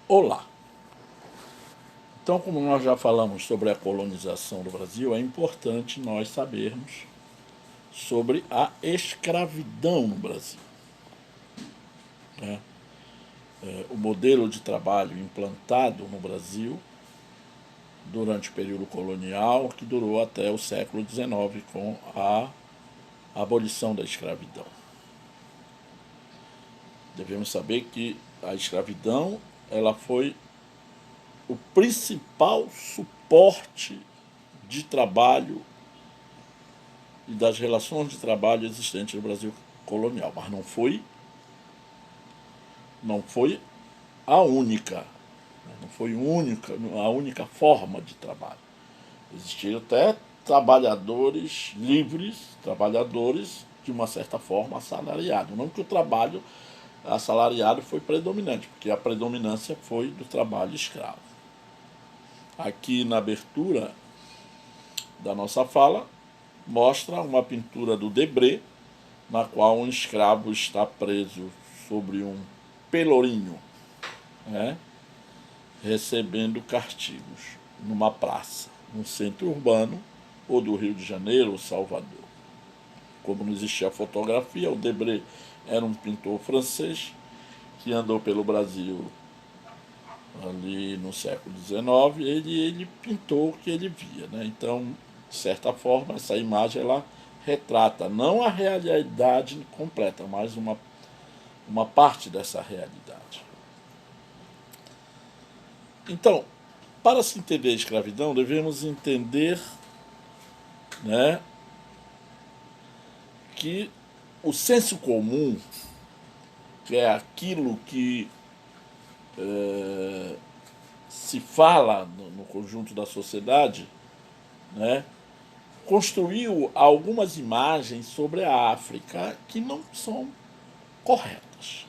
Olá! Então, como nós já falamos sobre a colonização do Brasil, é importante nós sabermos sobre a escravidão no Brasil. O modelo de trabalho implantado no Brasil durante o período colonial, que durou até o século XIX, com a abolição da escravidão. Devemos saber que a escravidão ela foi o principal suporte de trabalho e das relações de trabalho existentes no Brasil colonial, mas não foi a única, não foi a única forma de trabalho. Existiram até trabalhadores livres, trabalhadores de uma certa forma assalariados. Não que o trabalho assalariado foi predominante, porque a predominância foi do trabalho escravo. Aqui na abertura da nossa fala, mostra uma pintura do Debré, na qual um escravo está preso sobre um pelourinho, né, recebendo castigos numa praça, no centro urbano, ou do Rio de Janeiro ou Salvador. Como não existia fotografia, o Debré era um pintor francês que andou pelo Brasil ali no século XIX. Ele pintou o que ele via, né? Então, de certa forma, essa imagem ela retrata não a realidade completa, mas uma parte dessa realidade. Então, para se entender a escravidão, devemos entender, né, que o senso comum, que é aquilo que se fala no conjunto da sociedade, né, construiu algumas imagens sobre a África que não são corretas.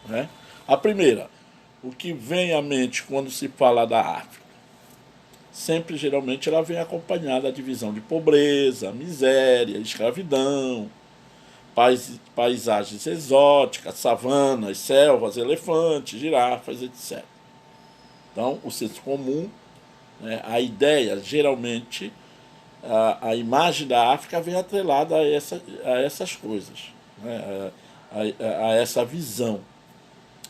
Né? A primeira, o que vem à mente quando se fala da África? Sempre, geralmente, ela vem acompanhada da divisão de pobreza, miséria, escravidão, paisagens exóticas, savanas, selvas, elefantes, girafas, etc. Então, o senso comum, né, a ideia, geralmente, a imagem da África vem atrelada a essas coisas, né, a essa visão.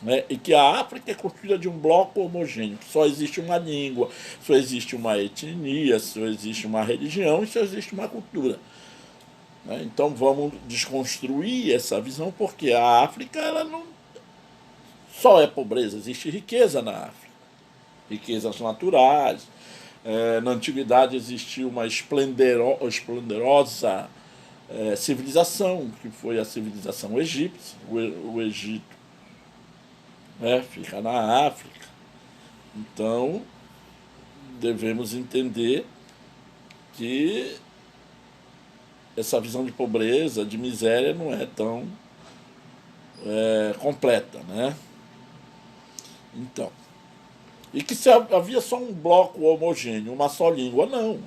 Né, e que a África é construída de um bloco homogêneo, que só existe uma língua, só existe uma etnia, só existe uma religião e só existe uma cultura. Né, então vamos desconstruir essa visão, porque a África ela não só é pobreza, existe riqueza na África, riquezas naturais. Na antiguidade existiu uma esplendorosa civilização, que foi a civilização egípcia. O Egito, né, fica na África. Então, devemos entender que essa visão de pobreza, de miséria, não é tão completa, né? Então, e que se havia só um bloco homogêneo, uma só língua, não.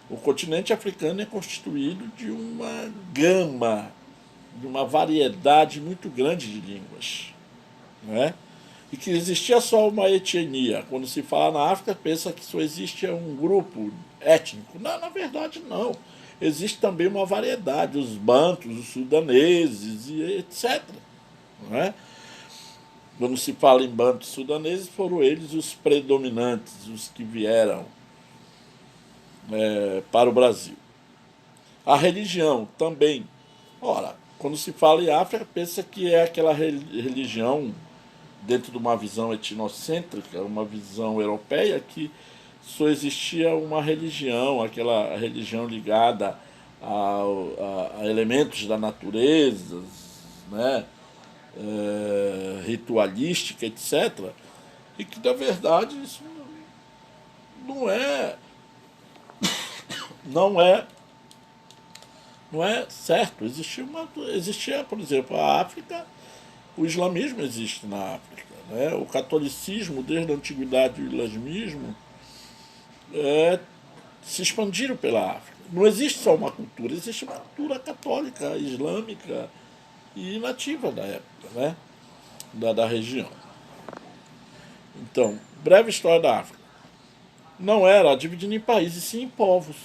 O continente africano é constituído de uma gama, de uma variedade muito grande de línguas, né? E que existia só uma etnia. Quando se fala na África, pensa que só existe um grupo étnico. Não, na verdade, não. Existe também uma variedade, os bantos, os sudaneses e etc. Não é? Quando se fala em bantos sudaneses, foram eles os predominantes, os que vieram para o Brasil. A religião também. Ora, quando se fala em África, pensa que é aquela religião dentro de uma visão etnocêntrica, uma visão europeia, que só existia uma religião, aquela religião ligada a elementos da natureza, né, ritualística, etc. E que, na verdade, isso não é, não é, não é certo. Existia, por exemplo, a África. O islamismo existe na África. Né? O catolicismo, desde a antiguidade, o islamismo se expandiram pela África. Não existe só uma cultura, existe uma cultura católica, islâmica e nativa da época, né? da região. Então, breve história da África. Não era dividida em países, sim em povos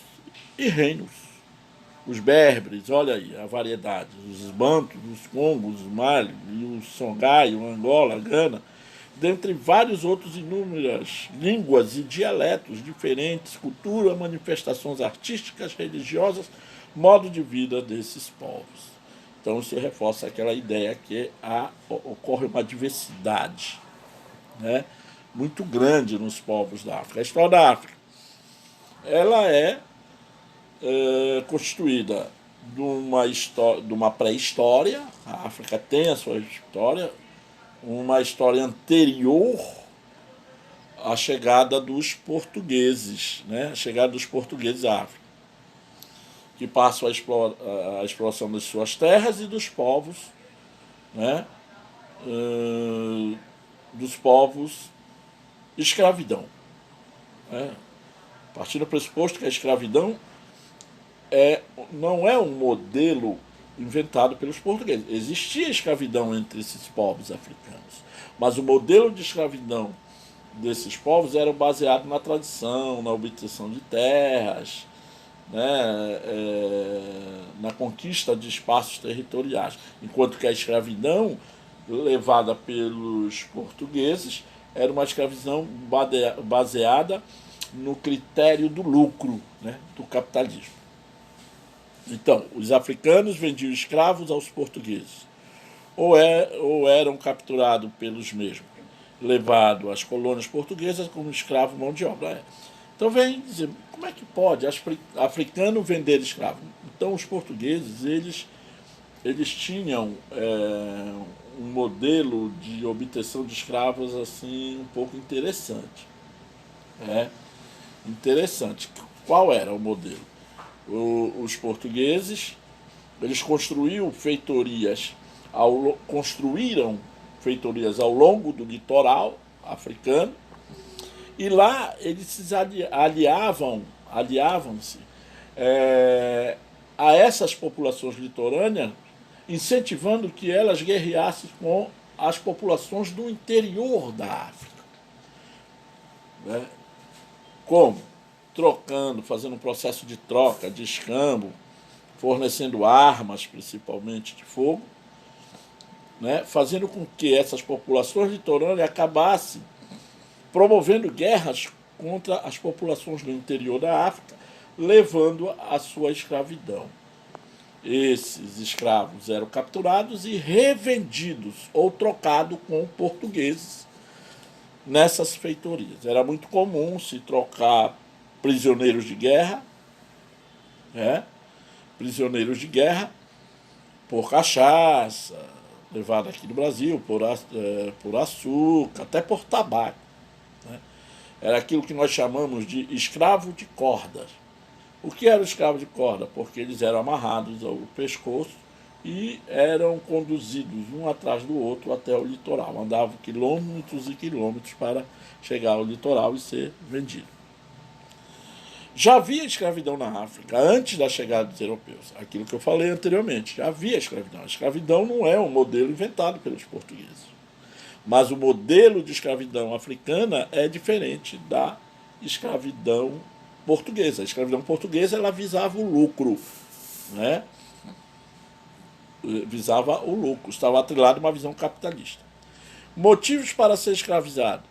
e reinos. Os berberes, olha aí a variedade, os bantos, os congos, os mali, os songhai, o Angola, a Gana, dentre vários outros inúmeras línguas e dialetos diferentes, cultura, manifestações artísticas, religiosas, modo de vida desses povos. Então isso reforça aquela ideia que ocorre uma diversidade, né, muito grande nos povos da África. A história da África, ela é constituída de uma pré-história. A África tem a sua história, uma história anterior à chegada dos portugueses, né? A chegada dos portugueses à África, que passam a exploração das suas terras e dos povos, né? Dos povos escravidão. Né? Partindo do pressuposto que a escravidão não é um modelo inventado pelos portugueses. Existia escravidão entre esses povos africanos, mas o modelo de escravidão desses povos era baseado na tradição, na obtenção de terras, né, na conquista de espaços territoriais, enquanto que a escravidão levada pelos portugueses era uma escravidão baseada no critério do lucro, né, do capitalismo. Então, os africanos vendiam escravos aos portugueses, ou eram capturados pelos mesmos, levados às colônias portuguesas como escravo mão de obra. Então vem dizer, como é que pode africano vender escravo? Então os portugueses, eles tinham um modelo de obtenção de escravos assim um pouco interessante. Interessante. Qual era o modelo? Os portugueses, eles construíram feitorias ao longo do litoral africano, e lá eles se aliavam-se a essas populações litorâneas, incentivando que elas guerreassem com as populações do interior da África. Né? Como? Trocando, fazendo um processo de troca, de escambo, fornecendo armas, principalmente de fogo, né? Fazendo com que essas populações litorâneas acabassem promovendo guerras contra as populações do interior da África, levando à sua escravidão. Esses escravos eram capturados e revendidos ou trocados com portugueses nessas feitorias. Era muito comum se trocar prisioneiros de guerra, né? Prisioneiros de guerra por cachaça, levado aqui no Brasil, por açúcar, até por tabaco. Né? Era aquilo que nós chamamos de escravo de corda. O que era o escravo de corda? Porque eles eram amarrados ao pescoço e eram conduzidos um atrás do outro até o litoral. Andavam quilômetros e quilômetros para chegar ao litoral e ser vendido. Já havia escravidão na África antes da chegada dos europeus. Aquilo que eu falei anteriormente. Já havia escravidão. A escravidão não é um modelo inventado pelos portugueses. Mas o modelo de escravidão africana é diferente da escravidão portuguesa. A escravidão portuguesa, ela visava o lucro. Né? Visava o lucro. Estava atrelado a uma visão capitalista. Motivos para ser escravizado.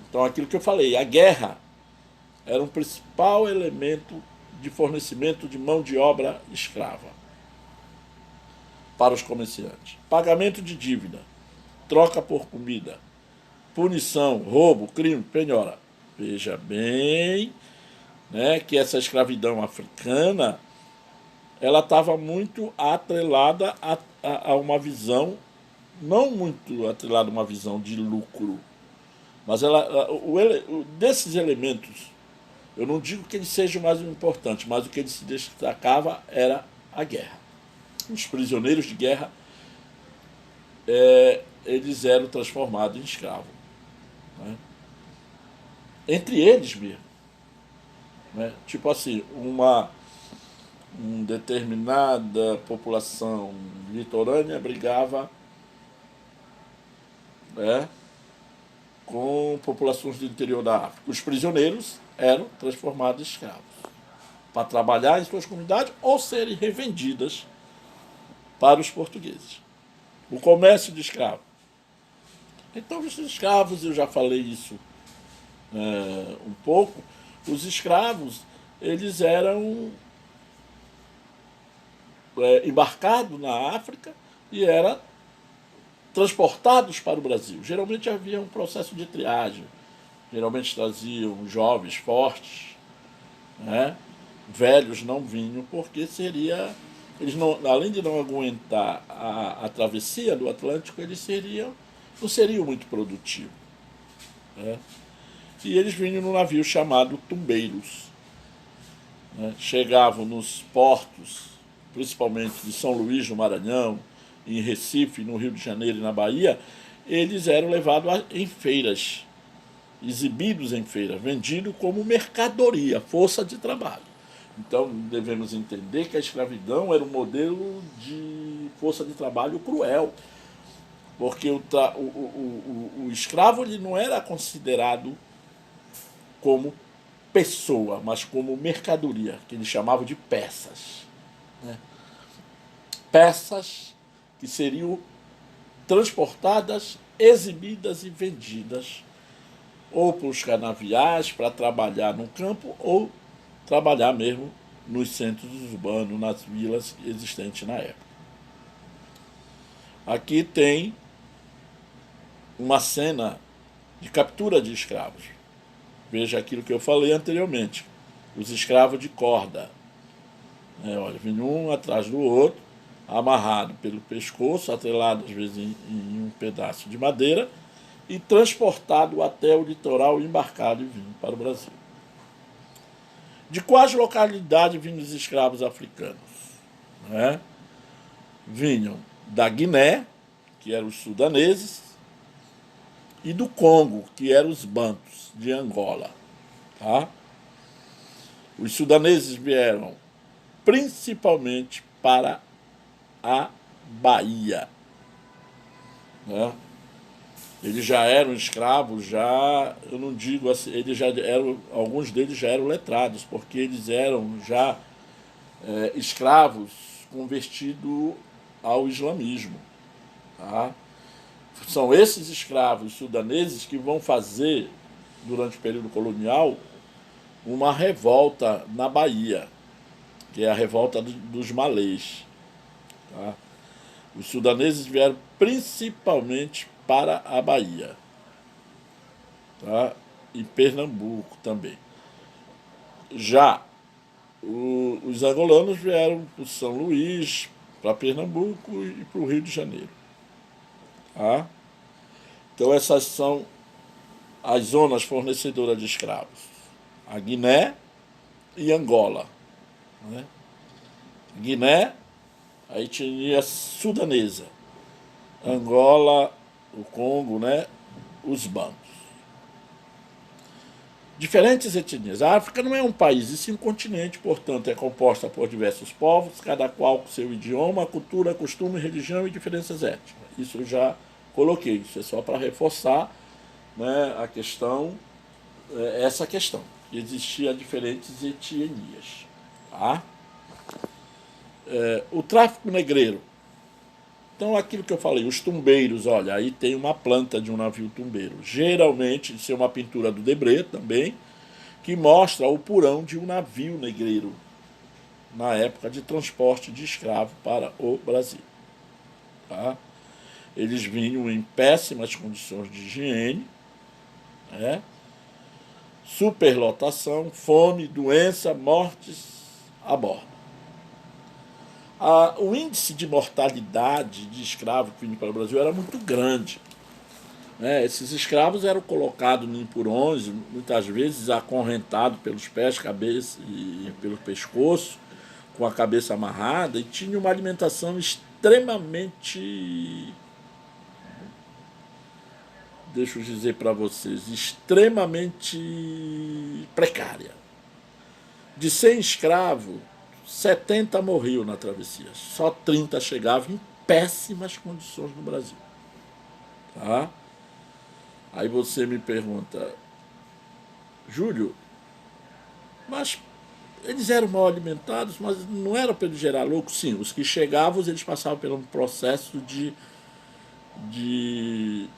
Então, aquilo que eu falei, a guerra era um principal elemento de fornecimento de mão de obra escrava para os comerciantes. Pagamento de dívida, troca por comida, punição, roubo, crime, penhora. Veja bem, né, que essa escravidão africana, ela estava muito atrelada a uma visão, não muito atrelada a uma visão de lucro, mas desses elementos, eu não digo que eles sejam mais importantes, mas o que ele se destacava era a guerra. Os prisioneiros de guerra, eles eram transformados em escravos. Né? Entre eles mesmo. Né? Tipo assim, uma determinada população litorânea brigava, né, com populações do interior da África. Os prisioneiros eram transformados em escravos para trabalhar em suas comunidades ou serem revendidas para os portugueses. O comércio de escravos. Então, os escravos, eu já falei isso um pouco, os escravos, eles eram embarcados na África e eram transportados para o Brasil. Geralmente havia um processo de triagem. Geralmente traziam jovens fortes, né? Velhos não vinham, porque seria... Eles não, além de não aguentar a travessia do Atlântico, eles não seriam muito produtivos, né? E eles vinham num navio chamado tumbeiros, né? Chegavam nos portos, principalmente de São Luís, no Maranhão, em Recife, no Rio de Janeiro e na Bahia. Eles eram levados em feiras, exibidos em feiras, vendidos como mercadoria, força de trabalho. Então, devemos entender que a escravidão era um modelo de força de trabalho cruel, porque o escravo ele não era considerado como pessoa, mas como mercadoria, que eles chamavam de peças, né? Peças que seriam transportadas, exibidas e vendidas ou para os canaviais para trabalhar no campo ou trabalhar mesmo nos centros urbanos, nas vilas existentes na época. Aqui tem uma cena de captura de escravos. Veja aquilo que eu falei anteriormente. Os escravos de corda. Olha, vinha um atrás do outro, amarrado pelo pescoço, atrelado às vezes em um pedaço de madeira, e transportado até o litoral, embarcado e vindo para o Brasil. De quais localidades vinham os escravos africanos? Né? Vinham da Guiné, que eram os sudaneses, e do Congo, que eram os bantos de Angola. Tá? Os sudaneses vieram principalmente para a Bahia. Né? Eles já eram escravos, eu não digo assim, alguns deles já eram letrados, porque eles eram já escravos convertidos ao islamismo. Tá? São esses escravos sudaneses que vão fazer, durante o período colonial, uma revolta na Bahia, que é a revolta dos malês. Tá? Os sudaneses vieram principalmente para a Bahia, tá? E Pernambuco também. Já os angolanos vieram para São Luís, para Pernambuco e para o Rio de Janeiro. Tá? Então essas são as zonas fornecedoras de escravos. A Guiné e Angola. Né? Guiné, a etnia sudanesa. Angola, o Congo, né? Os bantos. Diferentes etnias. A África não é um país, e sim um continente, portanto, é composta por diversos povos, cada qual com seu idioma, cultura, costume, religião e diferenças étnicas. Isso eu já coloquei, isso é só para reforçar, né, a questão, essa questão. Existiam diferentes etnias. Tá? O tráfico negreiro. Então, aquilo que eu falei, os tumbeiros, olha, aí tem uma planta de um navio tumbeiro. Geralmente, isso é uma pintura do Debré também, que mostra o porão de um navio negreiro na época de transporte de escravo para o Brasil. Tá? Eles vinham em péssimas condições de higiene, né? Superlotação, fome, doença, mortes a bordo. O índice de mortalidade de escravos que vinham para o Brasil era muito grande. Né? Esses escravos eram colocados em porões, muitas vezes acorrentados pelos pés, cabeça e pelo pescoço, com a cabeça amarrada, e tinham uma alimentação extremamente, deixa eu dizer para vocês, extremamente precária. De 100 escravos, 70 morriam na travessia. Só 30 chegavam em péssimas condições no Brasil. Tá? Aí você me pergunta, Júlio, mas eles eram mal alimentados, mas não era para eles gerar lucro? Sim, os que chegavam, eles passavam por um processo de, de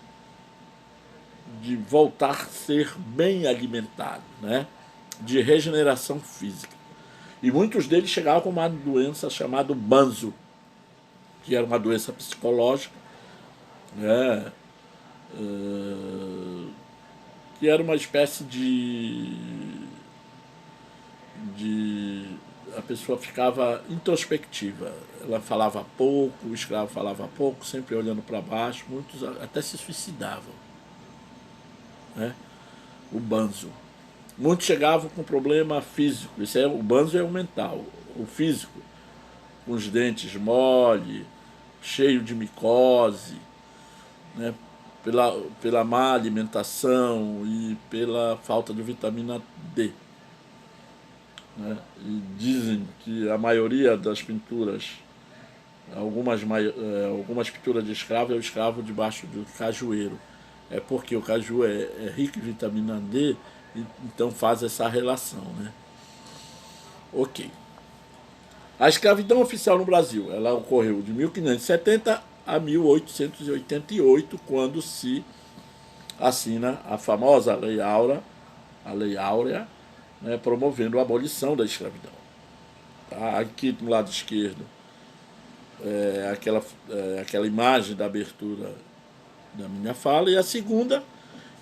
voltar a ser bem alimentados, né? De regeneração física. E muitos deles chegavam com uma doença chamada banzo, que era uma doença psicológica, né? Que era uma espécie de a pessoa ficava introspectiva. Ela falava pouco, o escravo falava pouco, sempre olhando para baixo, muitos até se suicidavam, né? O banzo. Muitos chegavam com problema físico, o banzo é o mental, o físico, com os dentes mole, cheio de micose, né? Pela má alimentação e pela falta de vitamina D. Né? E dizem que a maioria das pinturas, algumas pinturas de escravo, é o escravo debaixo do cajueiro. É porque o caju é rico em vitamina D, e então faz essa relação. Né? Ok. A escravidão oficial no Brasil, ela ocorreu de 1570 a 1888, quando se assina a famosa Lei Áurea, né, promovendo a abolição da escravidão. Tá? Aqui no lado esquerdo aquela imagem da abertura da minha fala, e a segunda,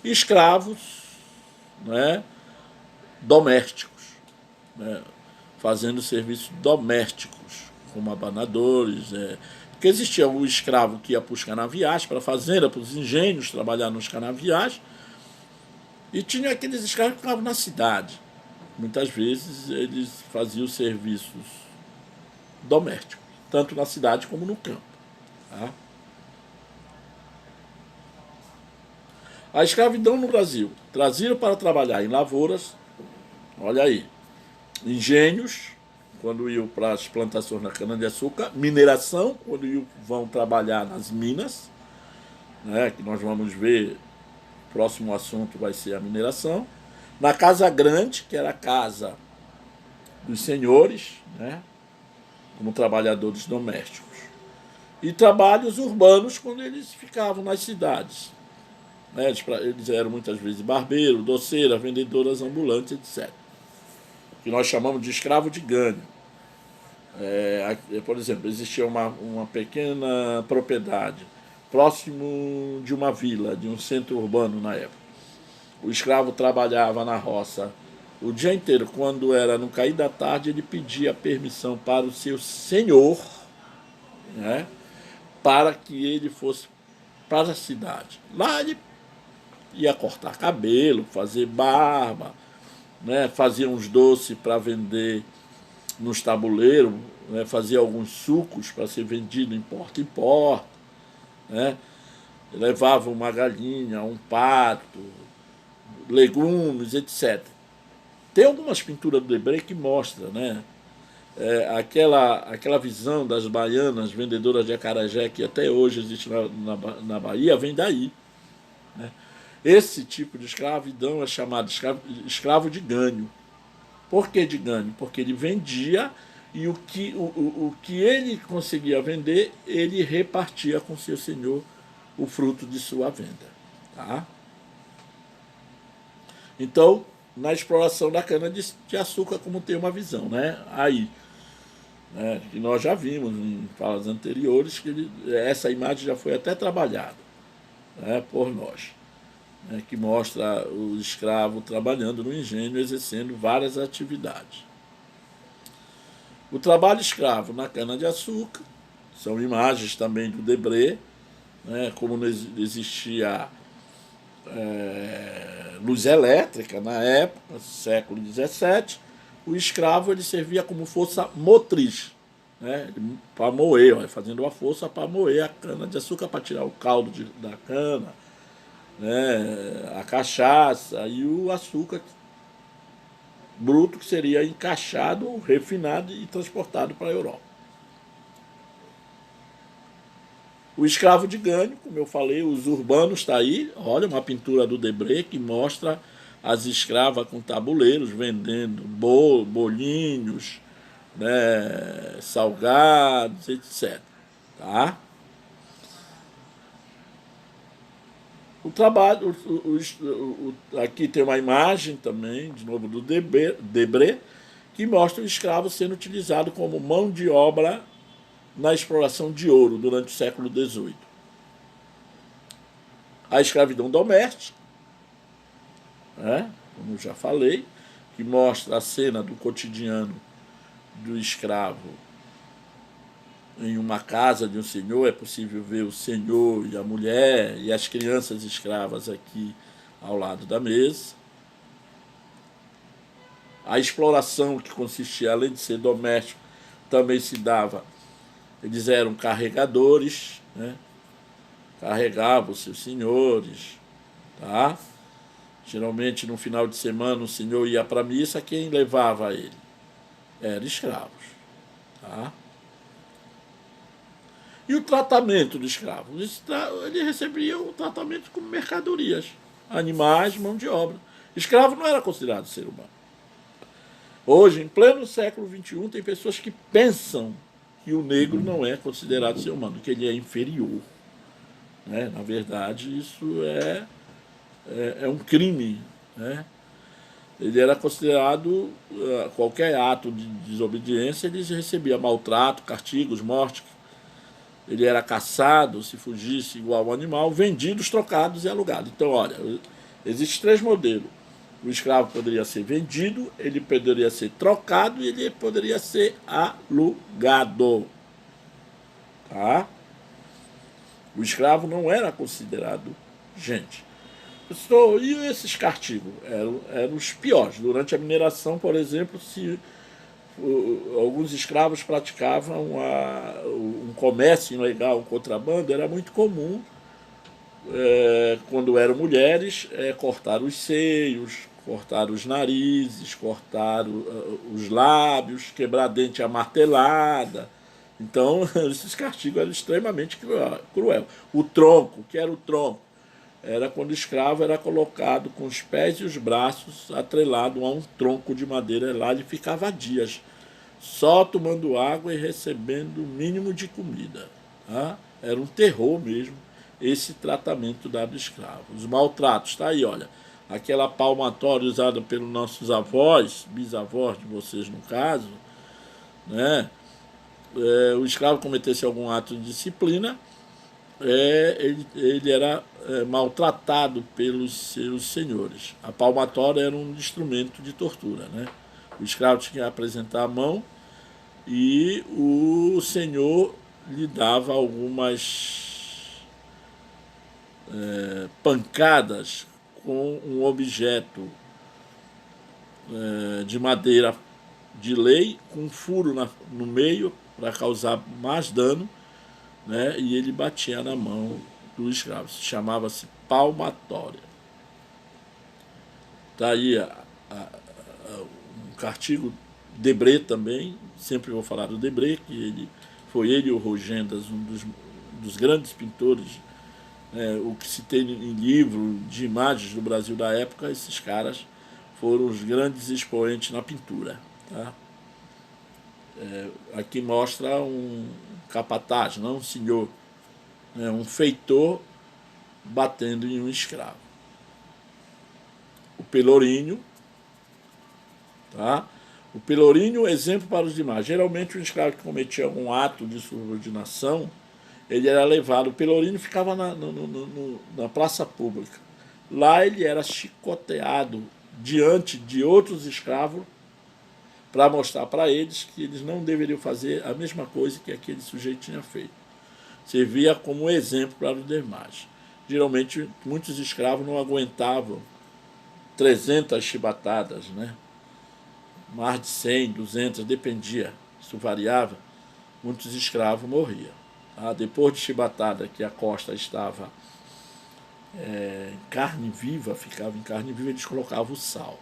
escravos, né, domésticos, né, fazendo serviços domésticos, como abanadores. Porque existia o escravo que ia para os canaviais, para a fazenda, para os engenhos, trabalhar nos canaviais, e tinha aqueles escravos que ficavam na cidade. Muitas vezes eles faziam serviços domésticos, tanto na cidade como no campo. Tá? A escravidão no Brasil, traziam para trabalhar em lavouras, olha aí, engenhos, quando iam para as plantações na cana-de-açúcar, mineração, quando vão trabalhar nas minas, né, que nós vamos ver, o próximo assunto vai ser a mineração, na casa grande, que era a casa dos senhores, né, como trabalhadores domésticos, e trabalhos urbanos, quando eles ficavam nas cidades. Né, eles eram muitas vezes barbeiros, doceiras, vendedoras ambulantes, etc. Que nós chamamos de escravo de ganho. Por exemplo, existia uma pequena propriedade próximo de uma vila, de um centro urbano na época. O escravo trabalhava na roça o dia inteiro. Quando era no cair da tarde, ele pedia permissão para o seu senhor, né, para que ele fosse para a cidade. Lá ele ia cortar cabelo, fazer barba, né, fazia uns doces para vender nos tabuleiros, né, fazia alguns sucos para ser vendido em porta, né, levava uma galinha, um pato, legumes, etc. Tem algumas pinturas do Debré que mostram, né, aquela visão das baianas vendedoras de acarajé que até hoje existe na Bahia, vem daí. Né? Esse tipo de escravidão é chamado escravo de ganho. Por que de ganho? Porque ele vendia e o que ele conseguia vender, ele repartia com seu senhor o fruto de sua venda. Tá? Então, na exploração da cana-de-açúcar, como tem uma visão, né? Aí, né, que nós já vimos em falas anteriores, que essa imagem já foi até trabalhada, né, por nós, né, que mostra o escravo trabalhando no engenho, exercendo várias atividades. O trabalho escravo na cana-de-açúcar, são imagens também do Debré, né, como não existia luz elétrica na época, século XVII, o escravo ele servia como força motriz, né, para moer, fazendo uma força para moer a cana-de-açúcar, para tirar o caldo da cana, né, a cachaça e o açúcar bruto, que seria encaixado, refinado e transportado para a Europa. O escravo de ganho, como eu falei, os urbanos está aí. Olha, uma pintura do Debré que mostra as escravas com tabuleiros vendendo bolinhos, né, salgados, etc. Tá? O trabalho, aqui tem uma imagem também, de novo, do Debré, que mostra o escravo sendo utilizado como mão de obra na exploração de ouro durante o século XVIII. A escravidão doméstica, né, como eu já falei, que mostra a cena do cotidiano do escravo em uma casa de um senhor. É possível ver o senhor e a mulher e as crianças escravas aqui ao lado da mesa. A exploração, que consistia, além de ser doméstico, também se dava. Eles eram carregadores, né? Carregavam seus senhores, tá? Geralmente, no final de semana, o senhor ia para a missa, quem levava ele? Eram escravos, tá? E o tratamento do escravo? Ele recebia o tratamento como mercadorias, animais, mão de obra. Escravo não era considerado ser humano. Hoje, em pleno século XXI, tem pessoas que pensam que o negro não é considerado ser humano, que ele é inferior. Né? Na verdade, isso é um crime. Né? Ele era considerado, qualquer ato de desobediência, ele recebia maltrato, castigos, morte. Ele era caçado, se fugisse igual ao animal, vendidos, trocados e alugados. Então, olha, existem 3 modelos. O escravo poderia ser vendido, ele poderia ser trocado e ele poderia ser alugado. Tá? O escravo não era considerado gente. E esses castigos? Eram os piores. Durante a mineração, por exemplo, alguns escravos praticavam um comércio ilegal, um contrabando, era muito comum, quando eram mulheres, cortar os seios, cortar os narizes, cortar os lábios, quebrar dente à martelada. Então, esses castigos eram extremamente cruel. O tronco, que era o tronco? Era quando o escravo era colocado com os pés e os braços atrelado a um tronco de madeira. Lá ele ficava dias, só tomando água e recebendo o mínimo de comida. Tá? Era um terror mesmo esse tratamento dado ao escravo. Os maltratos, tá aí, olha. Aquela palmatória usada pelos nossos avós, bisavós de vocês no caso, né? O escravo cometesse algum ato de disciplina, ele era maltratado pelos seus senhores. A palmatória era um instrumento de tortura. Né? O escravo tinha que apresentar a mão e o senhor lhe dava algumas pancadas com um objeto de madeira de lei, com um furo no meio para causar mais dano, né? E ele batia na mão do escravo. Chamava-se palmatória. Está aí um castigo Debré também, sempre vou falar do Debré, que foi ele e o Rogendas, um dos grandes pintores, o que se tem em livro de imagens do Brasil da época. Esses caras foram os grandes expoentes na pintura. Tá? Aqui mostra um capataz, não um senhor, um feitor batendo em um escravo. O pelourinho, tá? O pelourinho, exemplo para os demais. Geralmente um escravo que cometia algum ato de subordinação, ele era levado, o pelourinho ficava na praça pública. Lá ele era chicoteado diante de outros escravos para mostrar para eles que eles não deveriam fazer a mesma coisa que aquele sujeito tinha feito. Servia como exemplo para os demais. Geralmente, muitos escravos não aguentavam 300 chibatadas, né? Mais de 100, 200, dependia, isso variava. Muitos escravos morriam. Tá? Depois de chibatada, que a costa estava em carne viva, ficava em carne viva, eles colocavam o sal.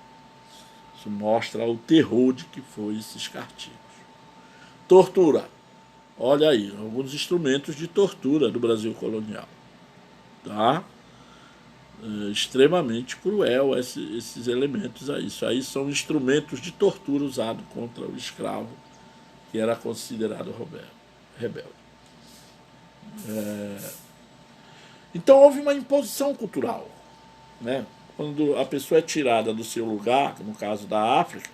Isso mostra o terror de que foi esses castigos. Tortura. Olha aí, alguns instrumentos de tortura do Brasil colonial. Tá? Extremamente cruel esses elementos aí. Isso aí são instrumentos de tortura usados contra o escravo, que era considerado rebelde. Então houve uma imposição cultural. Né? Quando a pessoa é tirada do seu lugar, no caso da África,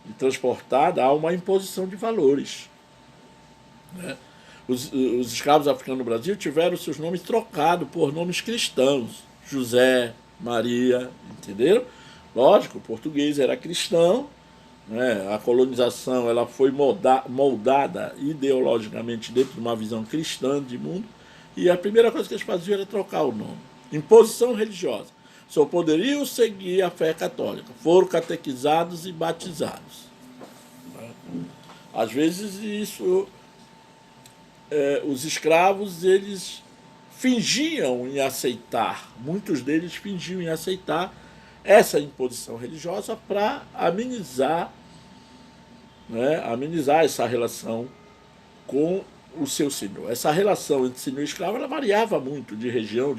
e transportada, há uma imposição de valores. Né? Os escravos africanos no Brasil tiveram seus nomes trocados por nomes cristãos. José, Maria, entenderam? Lógico, o português era cristão, né? A colonização ela foi moldada ideologicamente dentro de uma visão cristã de mundo, e a primeira coisa que eles faziam era trocar o nome. Imposição religiosa. Só poderiam seguir a fé católica. Foram catequizados e batizados. Às vezes isso... os escravos, eles fingiam em aceitar, muitos deles fingiam em aceitar essa imposição religiosa para amenizar, né, amenizar essa relação com o seu senhor. Essa relação entre senhor e escravo ela variava muito de região,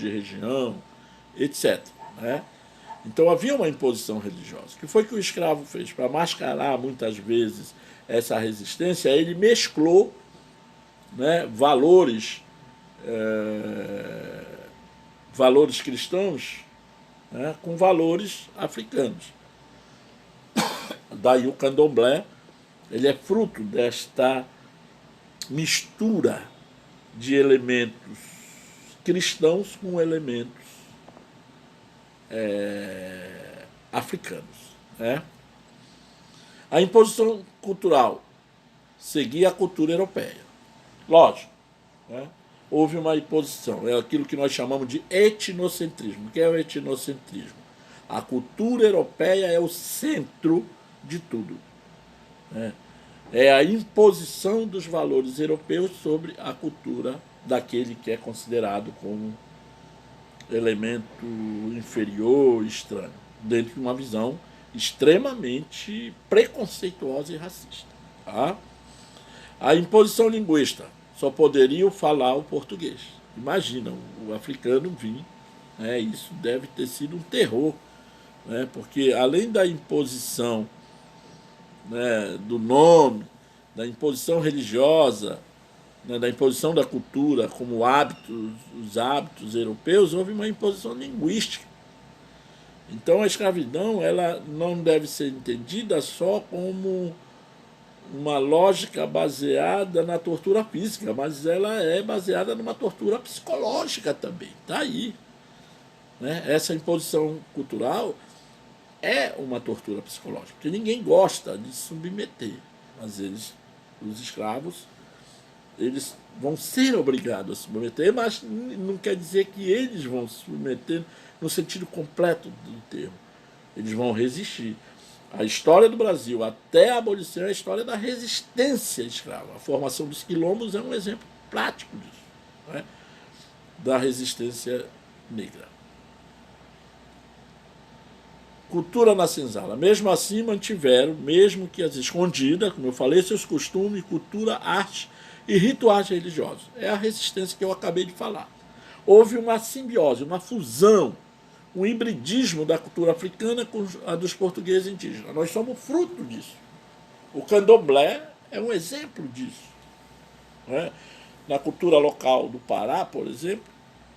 etc. Né? Então havia uma imposição religiosa. O que foi que o escravo fez? Para mascarar muitas vezes essa resistência, ele mesclou, né, valores cristãos, né, com valores africanos. Daí o candomblé ele é fruto desta mistura de elementos cristãos com elementos africanos. Né? A imposição cultural seguia a cultura europeia. Lógico, né? Houve uma imposição, é aquilo que nós chamamos de etnocentrismo. O que é o etnocentrismo? A cultura europeia é o centro de tudo. Né? É a imposição dos valores europeus sobre a cultura daquele que é considerado como elemento inferior, estranho, dentro de uma visão extremamente preconceituosa e racista. Tá? A imposição linguística. Só poderiam falar o português. Imagina, o africano vir, né, isso deve ter sido um terror, né, porque além da imposição, né, do nome, da imposição religiosa, né, da imposição da cultura como os hábitos europeus, houve uma imposição linguística. Então a escravidão ela não deve ser entendida só como uma lógica baseada na tortura física, mas ela é baseada numa tortura psicológica também. Está aí. Né? Essa imposição cultural é uma tortura psicológica, porque ninguém gosta de se submeter. Mas os escravos, eles vão ser obrigados a se submeter, mas não quer dizer que eles vão se submeter no sentido completo do termo. Eles vão resistir. A história do Brasil até a abolição é a história da resistência escrava. A formação dos quilombos é um exemplo prático disso, né? Da resistência negra. Cultura na senzala. Mesmo assim mantiveram, mesmo que as escondidas, como eu falei, seus costumes, cultura, arte e rituais religiosos. É a resistência que eu acabei de falar. Houve uma simbiose, uma fusão, um hibridismo da cultura africana com a dos portugueses indígenas. Nós somos fruto disso. O candomblé é um exemplo disso. Né? Na cultura local do Pará, por exemplo,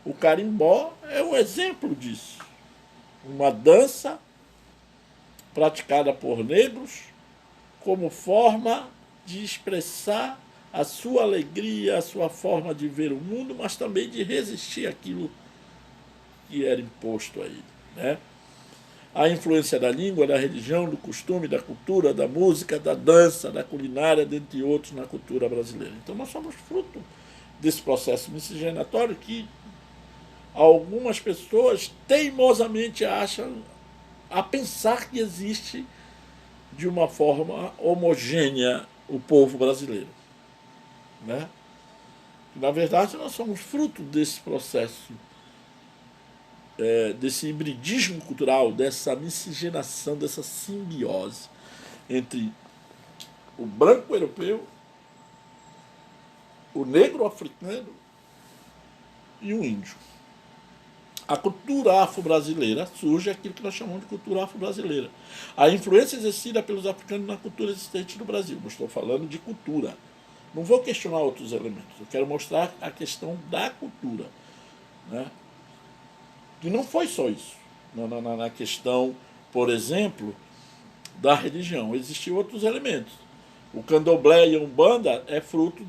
o carimbó é um exemplo disso. Uma dança praticada por negros como forma de expressar a sua alegria, a sua forma de ver o mundo, mas também de resistir àquilo que era imposto a ele. Né? A influência da língua, da religião, do costume, da cultura, da música, da dança, da culinária, dentre outros, na cultura brasileira. Então nós somos fruto desse processo miscigenatório que algumas pessoas teimosamente acham a pensar que existe de uma forma homogênea o povo brasileiro. Né? Na verdade, nós somos fruto desse processo, desse hibridismo cultural, dessa miscigenação, dessa simbiose entre o branco europeu o negro africano e o índio. A cultura afro-brasileira surge aquilo que nós chamamos de cultura afro-brasileira. A influência exercida pelos africanos na cultura existente no Brasil. Não estou falando de cultura. Não vou questionar outros elementos. Eu quero mostrar a questão da cultura. Né? E não foi só isso. Na questão, por exemplo, da religião. Existiam outros elementos. O candomblé e a umbanda é fruto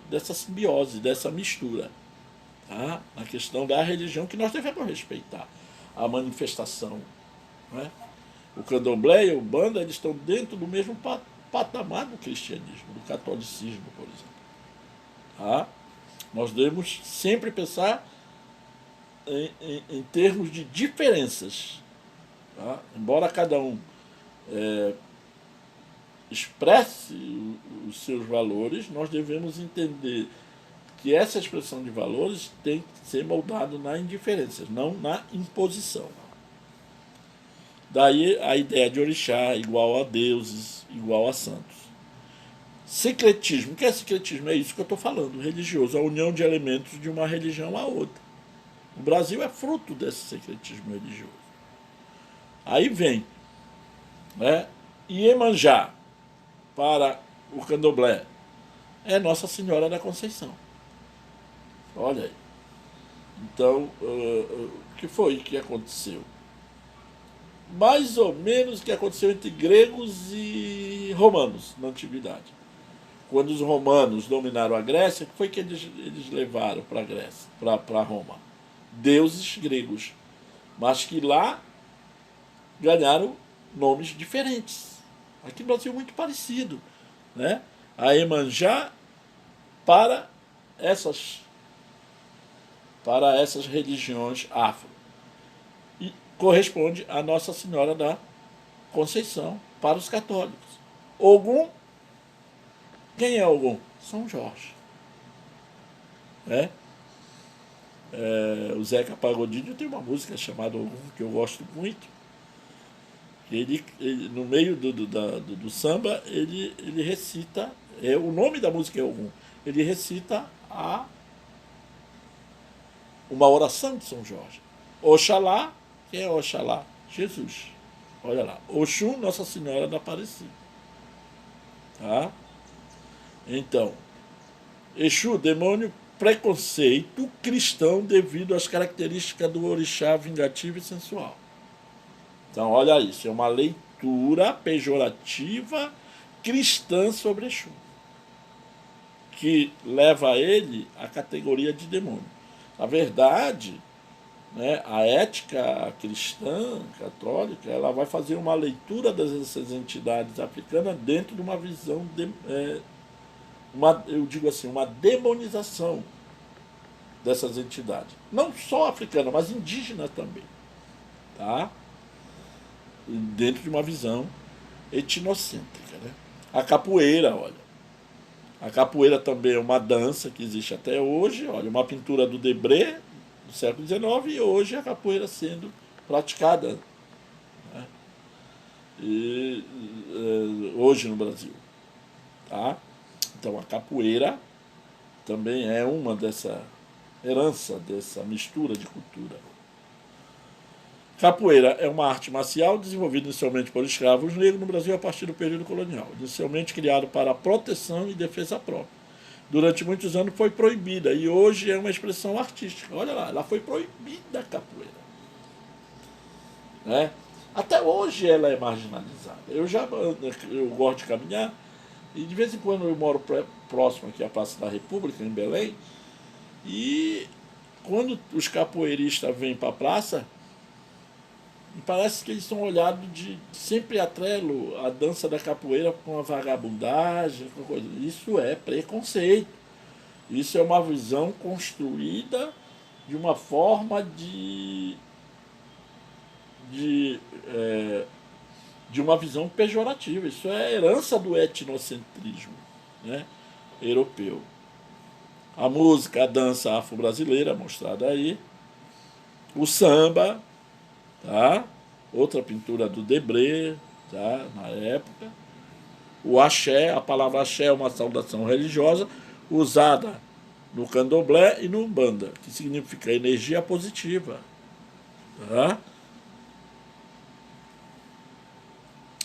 dessa simbiose, dessa mistura. Tá? Na questão da religião que nós devemos respeitar. A manifestação. Né? O candomblé e a umbanda eles estão dentro do mesmo patamar do cristianismo, do catolicismo, por exemplo. Tá? Nós devemos sempre pensar em termos de diferenças. Tá? Embora cada um expresse os seus valores, nós devemos entender que essa expressão de valores tem que ser moldada na indiferença, não na imposição. Daí a ideia de orixá igual a deuses, igual a santos. Sincretismo. O que é sincretismo? É isso que eu estou falando, religioso, a união de elementos de uma religião à outra. O Brasil é fruto desse sincretismo religioso. Aí vem, né, Iemanjá, para o candomblé, é Nossa Senhora da Conceição. Olha aí. Então, o que foi que aconteceu? Mais ou menos o que aconteceu entre gregos e romanos na antiguidade. Quando os romanos dominaram a Grécia, o que foi que eles levaram para a Grécia, para Roma? Deuses gregos, mas que lá ganharam nomes diferentes. Aqui no Brasil muito parecido, né? A Iemanjá para essas religiões afro. E corresponde a Nossa Senhora da Conceição para os católicos. Ogum, quem é Ogum? São Jorge. O Zeca Pagodinho tem uma música chamada Ogum, que eu gosto muito. Ele no meio do samba, ele recita, o nome da música é Ogum, ele recita uma oração de São Jorge. Oxalá, quem é Oxalá? Jesus. Olha lá. Oxum, Nossa Senhora da Aparecida. Tá? Então, Exu, demônio preconceito cristão devido às características do orixá vingativo e sensual. Então, olha isso, é uma leitura pejorativa cristã sobre Exu, que leva a ele a categoria de demônio. Na verdade, né, a ética cristã, católica, ela vai fazer uma leitura dessas entidades africanas dentro de uma visão, eu digo assim, uma demonização dessas entidades. Não só africana, mas indígena também. Tá? Dentro de uma visão etnocêntrica. Né? A capoeira, olha. A capoeira também é uma dança que existe até hoje. Olha, uma pintura do Debré, do século XIX, e hoje a capoeira sendo praticada, né? Hoje no Brasil. Tá? Então a capoeira também é uma dessa herança, dessa mistura de cultura. Capoeira é uma arte marcial desenvolvida inicialmente por escravos negros no Brasil a partir do período colonial, inicialmente criado para proteção e defesa própria. Durante muitos anos foi proibida e hoje é uma expressão artística. Olha lá, ela foi proibida a capoeira. Né? Até hoje ela é marginalizada. Eu gosto de caminhar e de vez em quando eu moro próximo aqui à Praça da República, em Belém, e quando os capoeiristas vêm para a praça, parece que eles são olhados sempre atrelo a dança da capoeira com a vagabundagem, com coisa. Isso é preconceito. Isso é uma visão construída de uma forma de uma visão pejorativa. Isso é herança do etnocentrismo, né, europeu. A música, a dança afro-brasileira, mostrada aí. O samba, tá? Outra pintura do Debré, tá? Na época. O axé, a palavra axé é uma saudação religiosa. usada no candomblé e no umbanda, que significa energia positiva. Tá?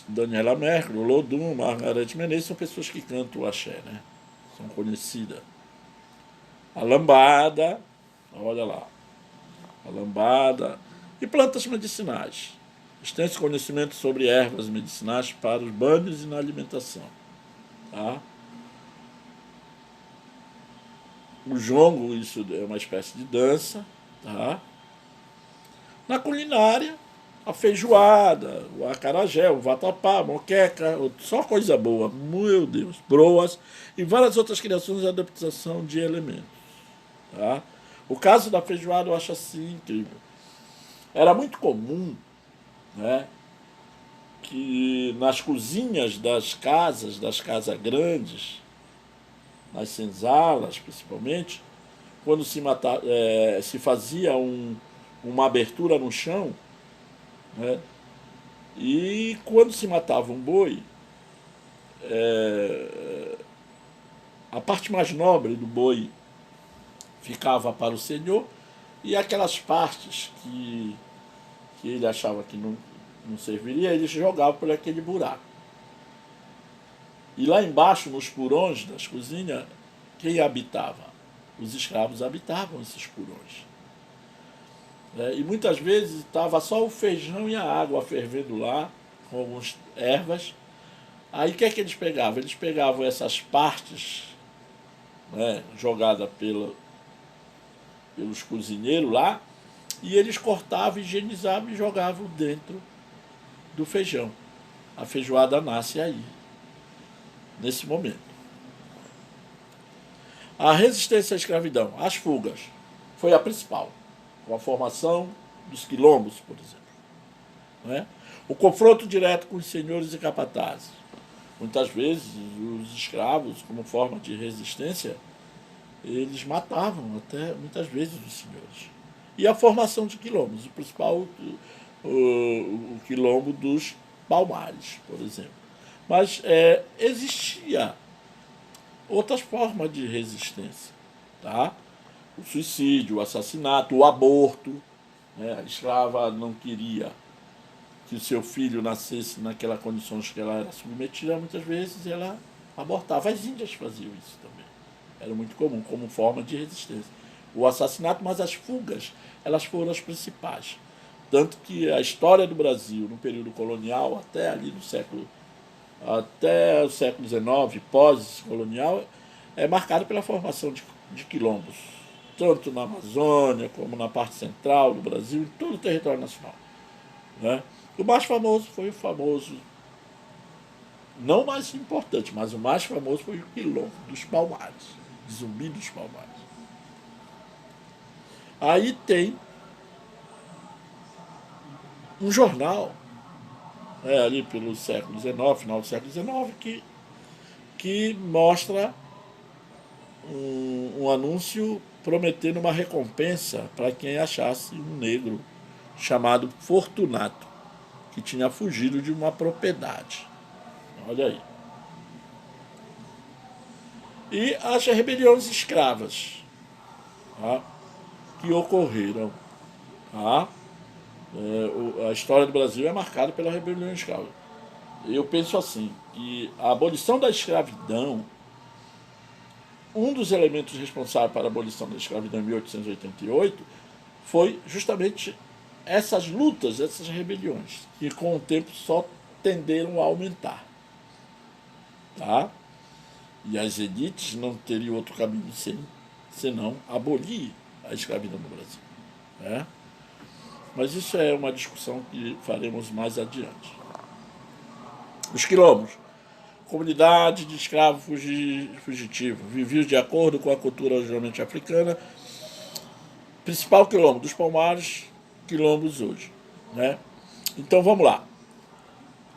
Daniela Mercury, Lodum, Margareth Menezes são pessoas que cantam o axé, né? São conhecidas. A lambada, olha lá, a lambada e plantas medicinais. Extenso conhecimento sobre ervas medicinais para os banhos e na alimentação. Tá? O jongo, isso é uma espécie de dança. Tá? Na culinária, a feijoada, o acarajé, o vatapá, a moqueca, só coisa boa, meu Deus, broas e várias outras criações de adaptação de elementos. Tá? O caso da feijoada eu acho assim incrível. Era muito comum, né, que nas cozinhas das casas grandes, nas senzalas principalmente, quando se fazia uma abertura no chão, né, e quando se matava um boi, a parte mais nobre do boi ficava para o senhor e aquelas partes que ele achava que não serviria, ele jogava por aquele buraco. E lá embaixo, nos porões das cozinhas, quem habitava? Os escravos habitavam esses porões. E muitas vezes estava só o feijão e a água fervendo lá, com algumas ervas. Aí o que é que eles pegavam? Eles pegavam essas partes, né, jogadas pelos cozinheiros lá, e eles cortavam, higienizavam e jogavam dentro do feijão. A feijoada nasce aí, nesse momento. A resistência à escravidão, as fugas, foi a principal, com a formação dos quilombos, por exemplo. Né? O confronto direto com os senhores e capatazes. Muitas vezes, os escravos, como forma de resistência, eles matavam até, muitas vezes, os senhores. E a formação de quilombos, o principal, o quilombo dos Palmares, por exemplo. Mas existia outras formas de resistência. Tá? O suicídio, o assassinato, o aborto. Né? A escrava não queria que o seu filho nascesse naquelas condições que ela era submetida, muitas vezes ela abortava. As índias faziam isso também. Era muito comum, como forma de resistência. O assassinato, mas as fugas, elas foram as principais. Tanto que a história do Brasil, no período colonial, até ali no até o século XIX, pós-colonial, é marcada pela formação de quilombos, tanto na Amazônia, como na parte central do Brasil, em todo o território nacional. Né? O mais famoso foi não o mais importante, mas o mais famoso foi o quilombo dos Palmares, Zumbi dos Palmares. Aí tem um jornal, ali pelo século XIX, final do século XIX, que mostra um anúncio prometendo uma recompensa para quem achasse um negro chamado Fortunato, que tinha fugido de uma propriedade. Olha aí. E as rebeliões escravas, tá, que ocorreram. Tá? A história do Brasil é marcada pela rebelião escrava. Eu penso assim, que a abolição da escravidão, um dos elementos responsáveis para a abolição da escravidão em 1888 foi justamente essas lutas, essas rebeliões, que com o tempo só tenderam a aumentar. Tá? E as elites não teriam outro caminho senão abolir a escravidão no Brasil. Né? Mas isso é uma discussão que faremos mais adiante. Os quilombos, comunidade de escravos fugitivos, viviam de acordo com a cultura geralmente africana. Principal quilombo dos Palmares, quilombos hoje. Né? Então vamos lá.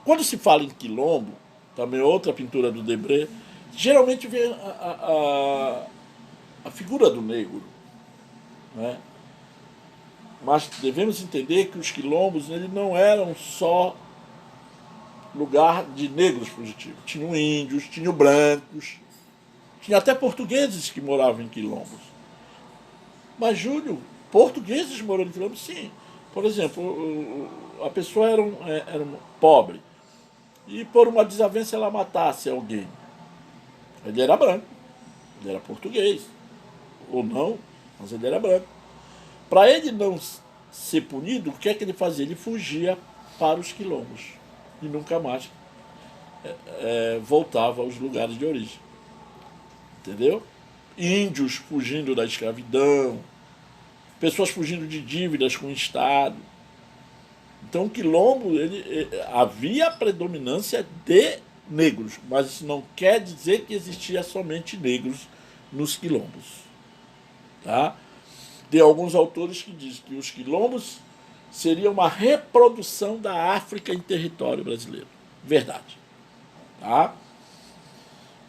Quando se fala em quilombo, também outra pintura do Debré, geralmente vem a figura do negro. Né? Mas devemos entender que os quilombos eles não eram só lugar de negros fugitivos. Tinham índios, tinham brancos. Tinha até portugueses que moravam em quilombos. Mas, Júlio, portugueses morando em quilombos, sim. Por exemplo, a pessoa era pobre e por uma desavença ela matasse alguém. Ele era branco, ele era português, ou não, mas ele era branco. Para ele não ser punido, o que é que ele fazia? Ele fugia para os quilombos e nunca mais voltava aos lugares de origem. Entendeu? Índios fugindo da escravidão, pessoas fugindo de dívidas com o Estado. Então, o quilombo, havia predominância de negros, mas isso não quer dizer que existia somente negros nos quilombos. Tá? Tem alguns autores que dizem que os quilombos seriam uma reprodução da África em território brasileiro. Verdade. Tá?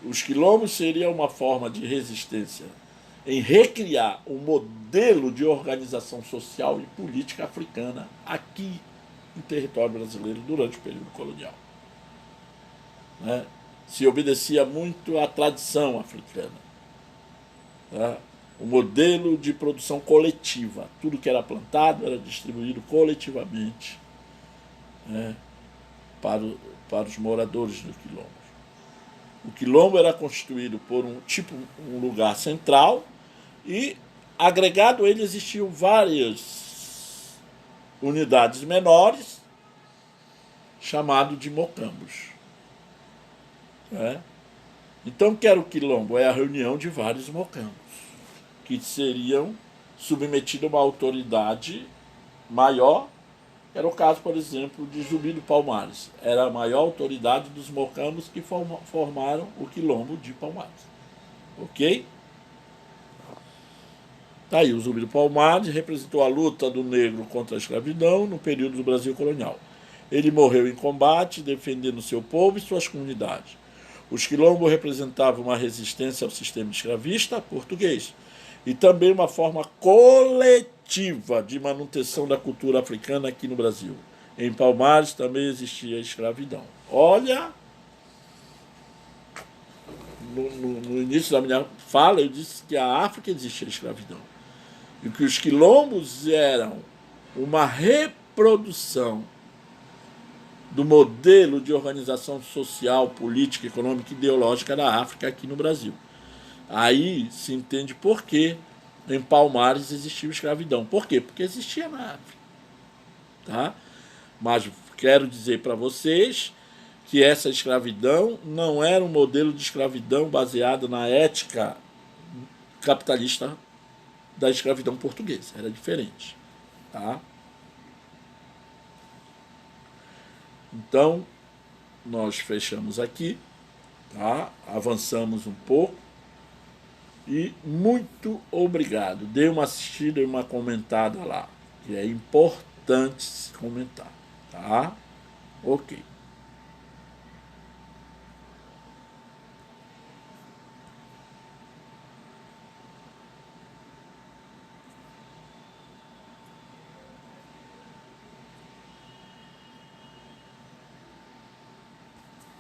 Os quilombos seriam uma forma de resistência em recriar um modelo de organização social e política africana aqui em território brasileiro durante o período colonial. Né? Se obedecia muito à tradição africana. Tá? O modelo de produção coletiva. Tudo que era plantado era distribuído coletivamente, né, para os moradores do quilombo. O quilombo era constituído por um lugar central e, agregado a ele, existiam várias unidades menores, chamado de mocambos. Né? Então, o que era o quilombo? É a reunião de vários mocambos, que seriam submetidos a uma autoridade maior. Era o caso, por exemplo, de Zumbi do Palmares. Era a maior autoridade dos mocambos que formaram o quilombo de Palmares. Ok? Tá aí, o Zumbi do Palmares representou a luta do negro contra a escravidão no período do Brasil colonial. Ele morreu em combate, defendendo seu povo e suas comunidades. Os quilombos representavam uma resistência ao sistema escravista português e também uma forma coletiva de manutenção da cultura africana aqui no Brasil. Em Palmares também existia a escravidão. Olha, no início da minha fala eu disse que a África existia a escravidão e que os quilombos eram uma reprodução do modelo de organização social, política, econômica e ideológica da África aqui no Brasil. Aí se entende por que em Palmares existiu escravidão. Por quê? Porque existia na África. Tá? Mas quero dizer para vocês que essa escravidão não era um modelo de escravidão baseado na ética capitalista da escravidão portuguesa. Era diferente. Tá? Então, nós fechamos aqui, tá? Avançamos um pouco e muito obrigado. Dê uma assistida e uma comentada lá, que é importante se comentar, tá? Ok.